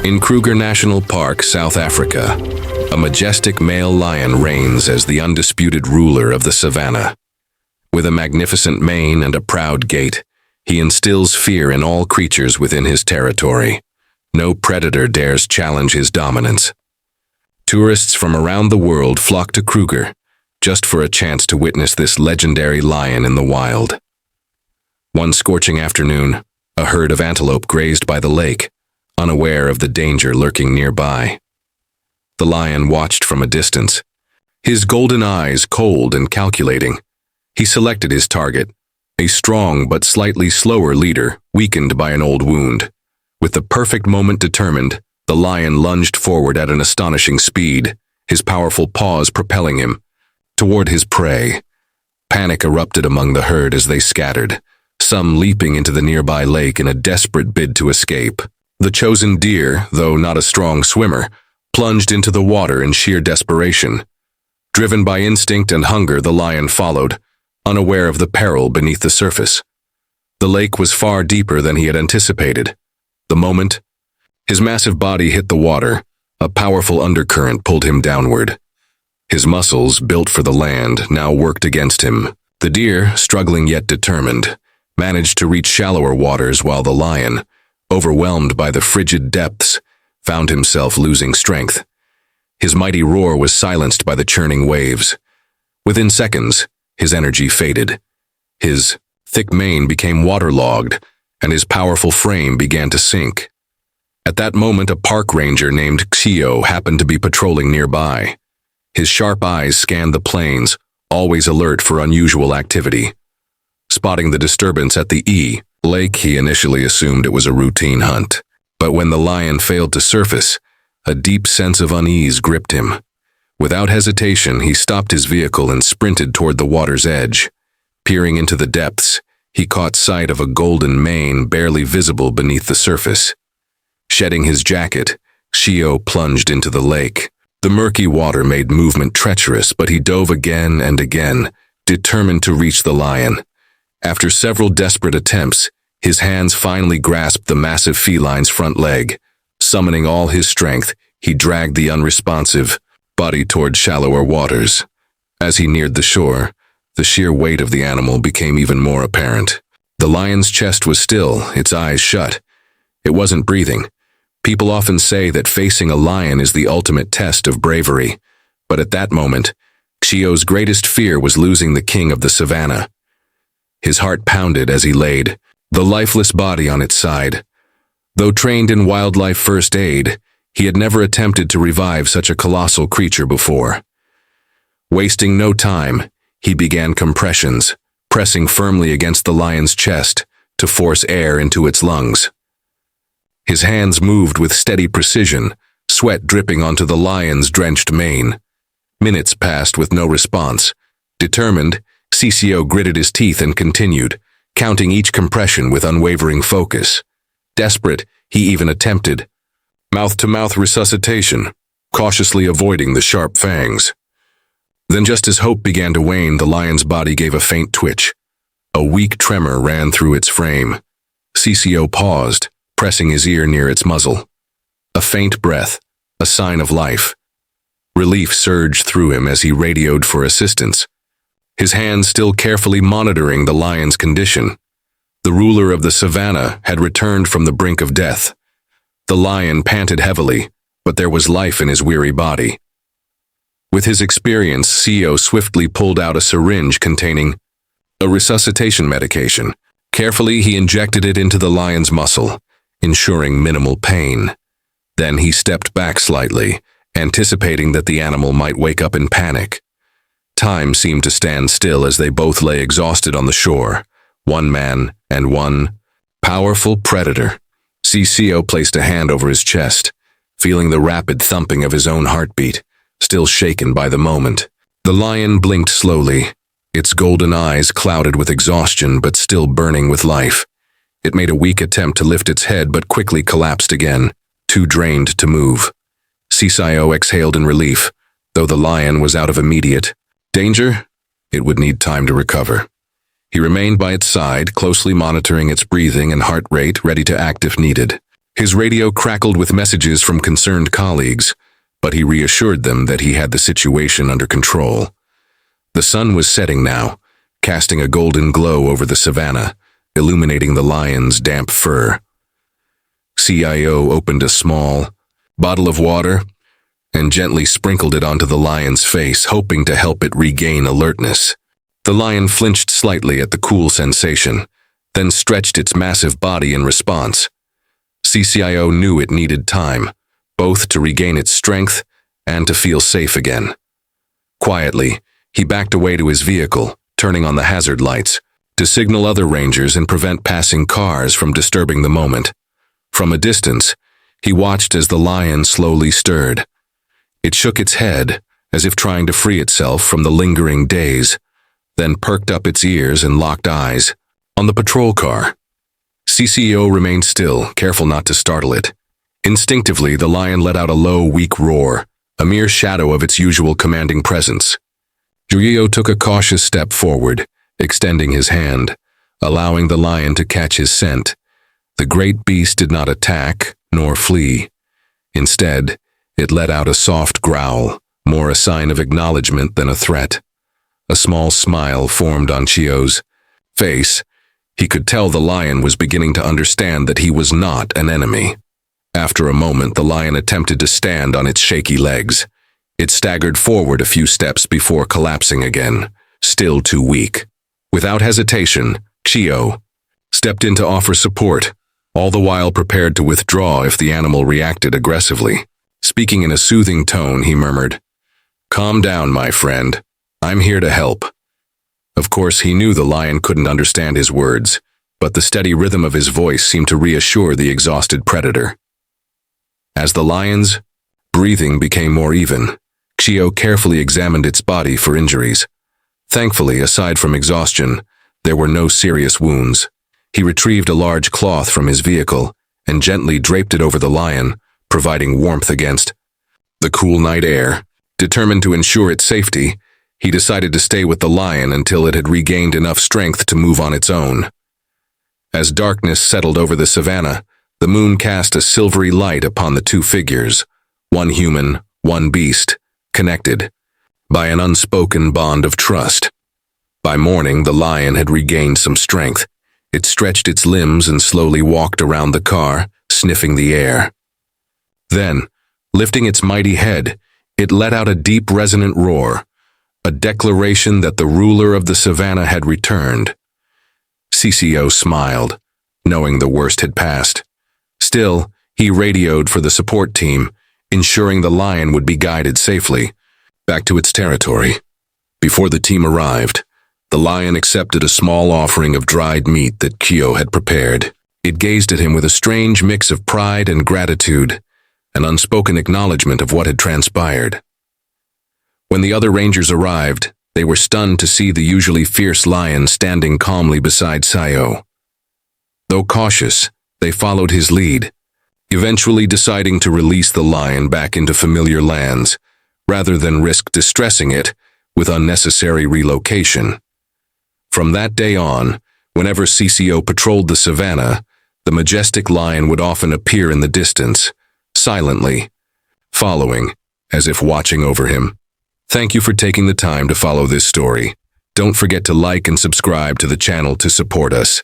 In Kruger National Park, South Africa, a majestic male lion reigns as the undisputed ruler of the savannah. With a magnificent mane and a proud gait, he instills fear in all creatures within his territory. No predator dares challenge his dominance. Tourists from around the world flock to Kruger just for a chance to witness this legendary lion in the wild. One scorching afternoon, a herd of antelope grazed by the lake, unaware of the danger lurking nearby. The lion watched from a distance, his golden eyes cold and calculating. He selected his target, a strong but slightly slower leader, weakened by an old wound. With the perfect moment determined, the lion lunged forward at an astonishing speed, his powerful paws propelling him toward his prey. Panic erupted among the herd as they scattered, some leaping into the nearby lake in a desperate bid to escape. The chosen deer, though not a strong swimmer, plunged into the water in sheer desperation. Driven by instinct and hunger, the lion followed, unaware of the peril beneath the surface. The lake was far deeper than he had anticipated. The moment his massive body hit the water, a powerful undercurrent pulled him downward. His muscles, built for the land, now worked against him. The deer, struggling yet determined, managed to reach shallower waters while the lion, overwhelmed by the frigid depths, found himself losing strength. His mighty roar was silenced by the churning waves. Within seconds, his energy faded. His thick mane became waterlogged, and his powerful frame began to sink. At that moment, a park ranger named Xio happened to be patrolling nearby. His sharp eyes scanned the plains, always alert for unusual activity. Spotting the disturbance at the lake, he initially assumed it was a routine hunt. But when the lion failed to surface, a deep sense of unease gripped him. Without hesitation, he stopped his vehicle and sprinted toward the water's edge. Peering into the depths, he caught sight of a golden mane barely visible beneath the surface. Shedding his jacket, Xio plunged into the lake. The murky water made movement treacherous, but he dove again and again, determined to reach the lion. After several desperate attempts, his hands finally grasped the massive feline's front leg. Summoning all his strength, he dragged the unresponsive body toward shallower waters. As he neared the shore, the sheer weight of the animal became even more apparent. The lion's chest was still, its eyes shut. It wasn't breathing. People often say that facing a lion is the ultimate test of bravery, but at that moment, Xio's greatest fear was losing the king of the savannah. His heart pounded as he laid the lifeless body on its side. Though trained in wildlife first aid, he had never attempted to revive such a colossal creature before. Wasting no time, he began compressions, pressing firmly against the lion's chest to force air into its lungs. His hands moved with steady precision, sweat dripping onto the lion's drenched mane. Minutes passed with no response. Determined, Xio gritted his teeth and continued, counting each compression with unwavering focus. Desperate, he even attempted mouth-to-mouth resuscitation, cautiously avoiding the sharp fangs. Then just as hope began to wane, the lion's body gave a faint twitch. A weak tremor ran through its frame. Xio paused, pressing his ear near its muzzle. A faint breath, a sign of life. Relief surged through him as he radioed for assistance, his hands still carefully monitoring the lion's condition. The ruler of the savannah had returned from the brink of death. The lion panted heavily, but there was life in his weary body. With his experience, Xio swiftly pulled out a syringe containing a resuscitation medication. Carefully, he injected it into the lion's muscle, ensuring minimal pain. Then he stepped back slightly, anticipating that the animal might wake up in panic. Time seemed to stand still as they both lay exhausted on the shore, one man and one powerful predator. Xio placed a hand over his chest, feeling the rapid thumping of his own heartbeat, still shaken by the moment. The lion blinked slowly, its golden eyes clouded with exhaustion but still burning with life. It made a weak attempt to lift its head but quickly collapsed again, too drained to move. Xio exhaled in relief, though the lion was out of immediate danger. It would need time to recover. He remained by its side, closely monitoring its breathing and heart rate, ready to act if needed. His radio crackled with messages from concerned colleagues, but he reassured them that he had the situation under control. The sun was setting now, casting a golden glow over the savannah, illuminating the lion's damp fur. CIO opened a small bottle of water and gently sprinkled it onto the lion's face, hoping to help it regain alertness. The lion flinched slightly at the cool sensation, then stretched its massive body in response. CCIO knew it needed time, both to regain its strength and to feel safe again. Quietly, he backed away to his vehicle, turning on the hazard lights, to signal other rangers and prevent passing cars from disturbing the moment. From a distance, he watched as the lion slowly stirred. It shook its head, as if trying to free itself from the lingering daze, then perked up its ears and locked eyes on the patrol car. CCO remained still, careful not to startle it. Instinctively, the lion let out a low, weak roar, a mere shadow of its usual commanding presence. Giulio took a cautious step forward, extending his hand, allowing the lion to catch his scent. The great beast did not attack, nor flee. Instead, it let out a soft growl, more a sign of acknowledgement than a threat. A small smile formed on Chio's face. He could tell the lion was beginning to understand that he was not an enemy. After a moment, the lion attempted to stand on its shaky legs. It staggered forward a few steps before collapsing again, still too weak. Without hesitation, Chio stepped in to offer support, all the while prepared to withdraw if the animal reacted aggressively. Speaking in a soothing tone, he murmured, "Calm down, my friend. I'm here to help." Of course, he knew the lion couldn't understand his words, but the steady rhythm of his voice seemed to reassure the exhausted predator. As the lion's breathing became more even, Chio carefully examined its body for injuries. Thankfully, aside from exhaustion, there were no serious wounds. He retrieved a large cloth from his vehicle and gently draped it over the lion, providing warmth against the cool night air. Determined to ensure its safety, he decided to stay with the lion until it had regained enough strength to move on its own. As darkness settled over the savannah, the moon cast a silvery light upon the two figures, one human, one beast, connected by an unspoken bond of trust. By morning, the lion had regained some strength. It stretched its limbs and slowly walked around the car, sniffing the air. Then, lifting its mighty head, it let out a deep, resonant roar, a declaration that the ruler of the savannah had returned. CCO smiled, knowing the worst had passed. Still, he radioed for the support team, ensuring the lion would be guided safely back to its territory. Before the team arrived, the lion accepted a small offering of dried meat that Kyo had prepared. It gazed at him with a strange mix of pride and gratitude, an unspoken acknowledgement of what had transpired. When the other rangers arrived, they were stunned to see the usually fierce lion standing calmly beside Sayo. Though cautious, they followed his lead, eventually deciding to release the lion back into familiar lands, rather than risk distressing it with unnecessary relocation. From that day on, whenever CCO patrolled the savannah, the majestic lion would often appear in the distance, silently, following, as if watching over him. Thank you for taking the time to follow this story. Don't forget to like and subscribe to the channel to support us.